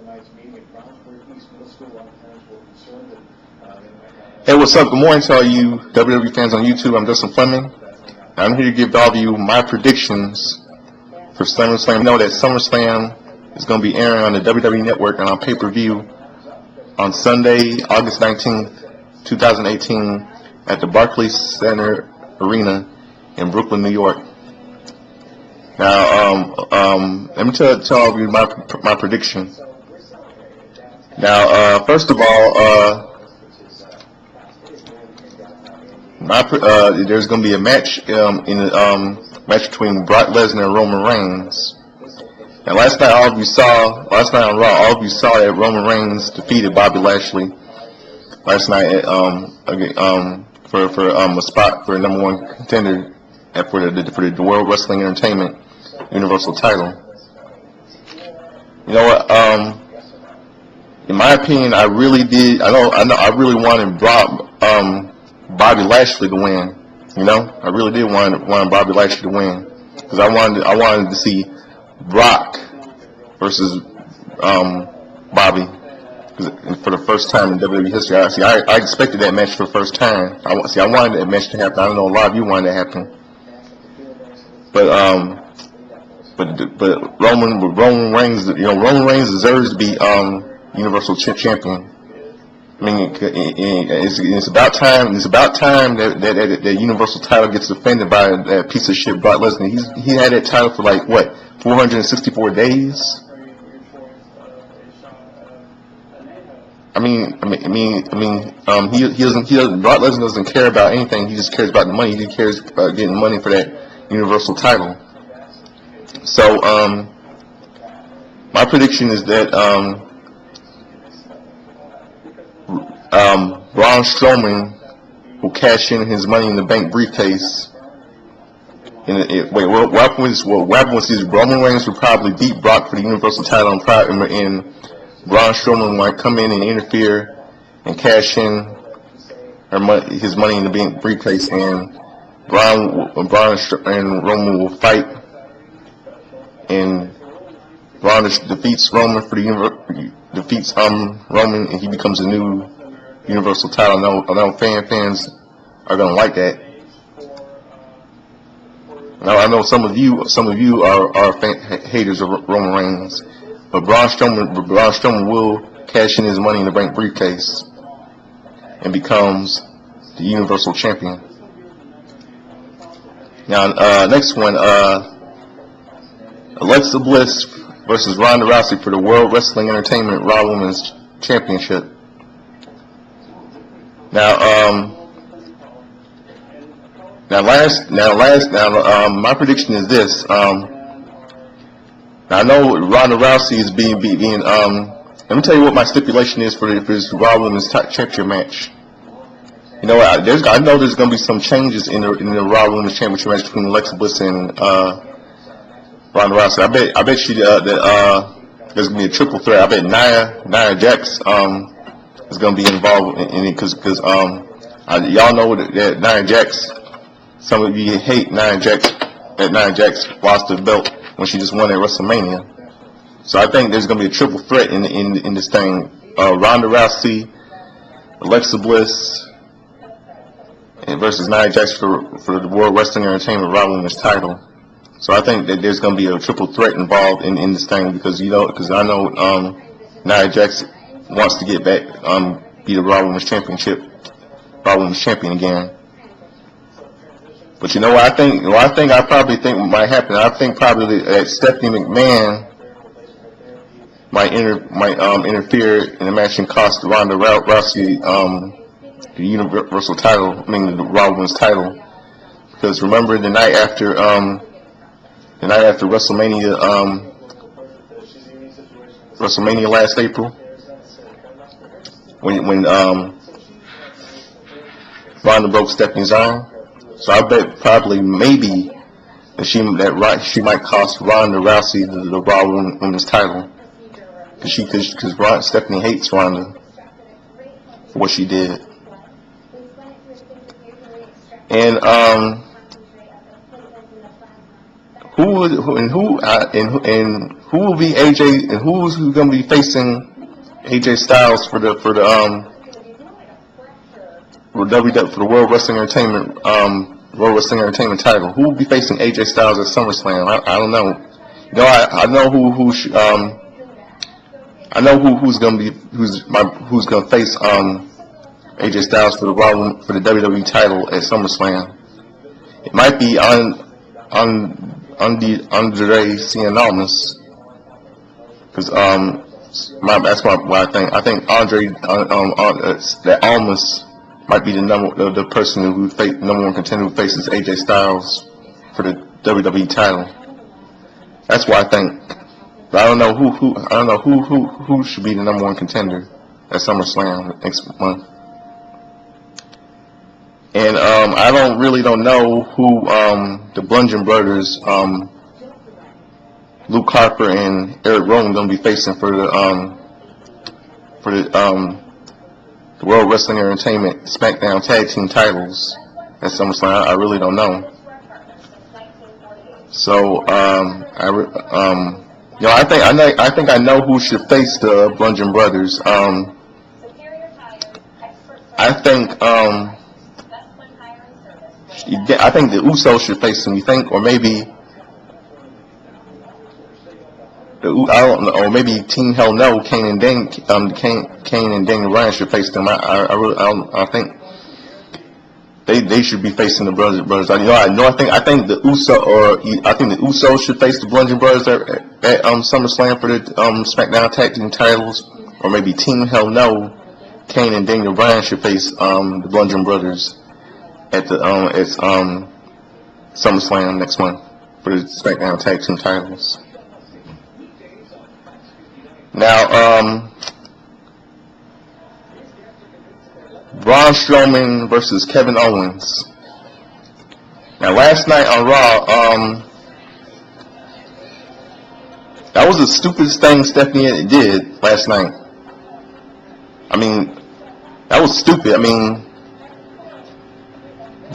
Hey, what's up? Good morning to all you WWE fans on YouTube. I'm Justin Fleming. I'm here to give all of you my predictions for SummerSlam. You know that SummerSlam is going to be airing on the WWE Network and on pay-per-view on Sunday, August 19th, 2018 at the Barclays Center Arena in Brooklyn, New York. Now, let me tell all of you my prediction. Now, first of all, there's going to be a match in the match between Brock Lesnar and Roman Reigns. And last night on Raw, all of you saw that Roman Reigns defeated Bobby Lashley last night for a spot for a number one contender for the World Wrestling Entertainment Universal title. You know what? In my opinion, I really wanted Bobby Lashley to win. You know, I really did want Bobby Lashley to win because I wanted to see Brock versus Bobby for the first time in WWE history. I expected that match for the first time. I wanted that match to happen. I don't know a lot of you wanted that to happen, but Roman Reigns, Roman Reigns deserves to be Universal Champion. I mean, it's about time. It's about time that Universal title gets defended by that piece of shit Brock Lesnar. He had that title for like what, 464 days. He doesn't. Brock Lesnar doesn't care about anything. He just cares about the money. He cares about getting money for that Universal title. So, my prediction is that Braun Strowman will cash in his Money in the Bank briefcase. What happens is Roman Reigns will probably beat Brock for the Universal title, and Braun Strowman might come in and interfere and cash in his Money in the Bank briefcase, and Braun and Roman will fight, and Braun defeats Roman Roman, and he becomes a new Universal title. I know fans are gonna like that. Now I know some of you are haters of Roman Reigns, but Braun Strowman will cash in his Money in the Bank briefcase and becomes the Universal Champion. Now, next one, Alexa Bliss versus Ronda Rousey for the World Wrestling Entertainment Raw Women's Championship. My prediction is this. Now I know Ronda Rousey is being. Let me tell you what my stipulation is for this Raw Women's Championship match. You know, I know there's going to be some changes in the Raw Women's Championship match between Alexa Bliss and Ronda Rousey. I bet you that there's going to be a triple threat. I bet Nia Jax is going to be involved in it because y'all know that Nia Jax. Some of you hate Nia Jax. That Nia Jax lost the belt when she just won at WrestleMania. So I think there's going to be a triple threat in this thing. Ronda Rousey, Alexa Bliss, versus Nia Jax for the World Wrestling Entertainment Raw Women's title. So I think that there's going to be a triple threat involved in this thing because I know Nia Jax wants to get back, be the Raw Women's Champion again. But you know what I think? I probably think might happen. I think probably that Stephanie McMahon might interfere in the match and cost Ronda Rousey the Universal title. The Raw Women's title. Because remember the night after WrestleMania last April, when Ronda broke Stephanie's arm. So I bet probably maybe that she might cost Ronda Rousey the Raw Women's title because Stephanie hates Ronda for what she did. And who who will be AJ, and who's going to be facing AJ Styles for the World Wrestling Entertainment title? Who will be facing AJ Styles at SummerSlam? I don't know. You know, I know who's going to face AJ Styles for the WWE title at SummerSlam. It might be Andre Cien Almas, because that's what I think. I think Andre that Almas might be the person number one contender who faces AJ Styles for the WWE title. That's what I think. But I don't know who should be the number one contender at SummerSlam next month. And I don't know who the Bludgeon Brothers, Luke Harper and Eric Rowan, going to be facing for the World Wrestling Entertainment SmackDown Tag Team titles at SummerSlam. I really don't know. So I think I know who should face the Bludgeon Brothers. I think the Usos should face them. You think, or maybe I don't know, or maybe Team Hell No, Kane and Daniel Bryan should face them. I think they should be facing the brothers. I think the Usos should face the Bludgeon Brothers at SummerSlam for the SmackDown Tag Team titles, or maybe Team Hell No, Kane and Daniel Bryan should face the Bludgeon Brothers at SummerSlam next month for the SmackDown Tag Team titles. Now, Braun Strowman versus Kevin Owens. Now, last night on Raw, that was the stupidest thing Stephanie did last night. I mean, that was stupid. I mean,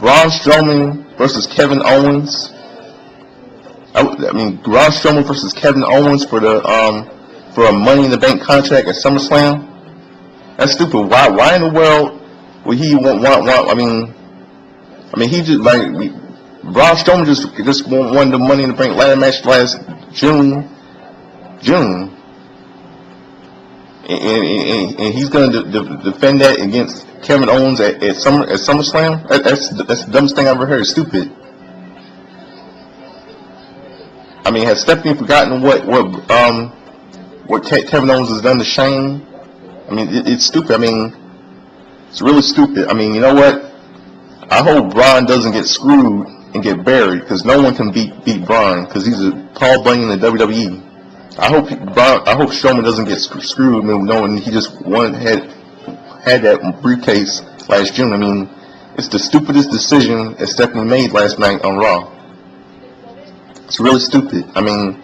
Braun Strowman versus Kevin Owens. Braun Strowman versus Kevin Owens for a Money in the Bank contract at SummerSlam. That's stupid. Why in the world would he want? He just Braun Strowman just won the Money in the Bank ladder match last June, and he's going to defend that against Kevin Owens at SummerSlam. That's the dumbest thing I've ever heard. It's stupid. I mean, has Stephanie forgotten what Kevin Owens has done to Shane? I mean, it's stupid. I mean, it's really stupid. I mean, you know what? I hope Braun doesn't get screwed and get buried, because no one can beat Braun, because he's a Paul Bunyan in the WWE. I hope Strowman doesn't get screwed, knowing he just had that briefcase last June. I mean, it's the stupidest decision that Stephanie made last night on Raw. It's really stupid. I mean,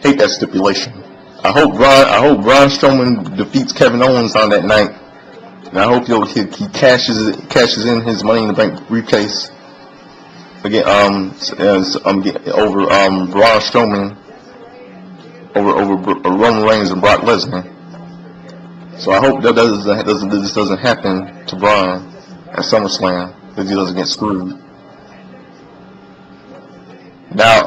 hate that stipulation. I hope Braun Strowman defeats Kevin Owens on that night, and I hope he cashes in his Money in the Bank briefcase again over Braun Strowman over Roman Reigns and Brock Lesnar. So I hope that this doesn't happen to Braun at SummerSlam, that he doesn't get screwed. Now,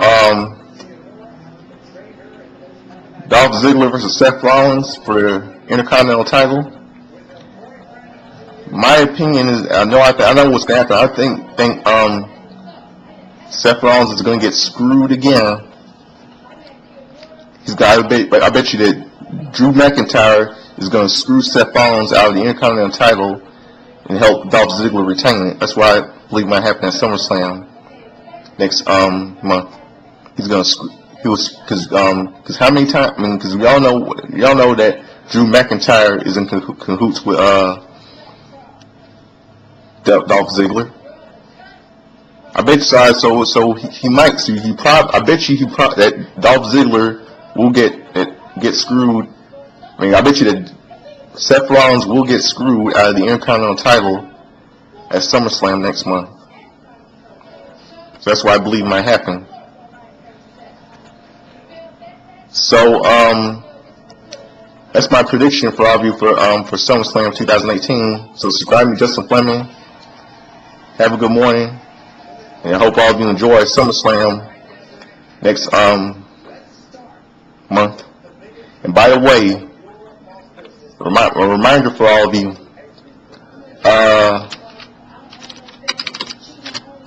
Dolph Ziggler versus Seth Rollins for the Intercontinental title. My opinion is, I know what's going to happen. I think Seth Rollins is going to get screwed again. I bet you that Drew McIntyre is going to screw Seth Rollins out of the Intercontinental title and help Dolph Ziggler retain it. That's what I believe might happen at SummerSlam next month. He's going to screw. Because how many times? I mean, because y'all know that Drew McIntyre is in cahoots with Dolph Ziggler. I bet you. So he might. So I bet you that Dolph Ziggler will get screwed. I mean, I bet you that Seth Rollins will get screwed out of the Intercontinental title at SummerSlam next month. So that's why I believe it might happen. So, that's my prediction for all of you for SummerSlam 2018. So subscribe to me, Justin Fleming. Have a good morning, and I hope all of you enjoy SummerSlam next month. And by the way, a reminder for all of you,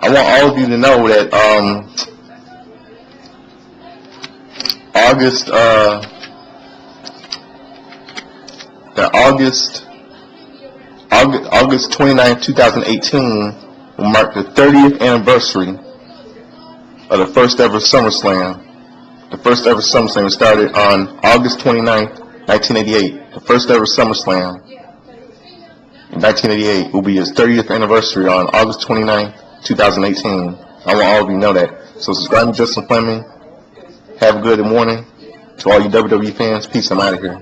I want all of you to know that August 29, 2018 will mark the 30th anniversary of the first ever SummerSlam. The first ever SummerSlam started on August 29th, 1988. The first ever SummerSlam in 1988 will be its 30th anniversary on August 29th, 2018. I want all of you to know that. So subscribe to Justin Fleming. Have a good morning. To all you WWE fans, peace. I'm out of here.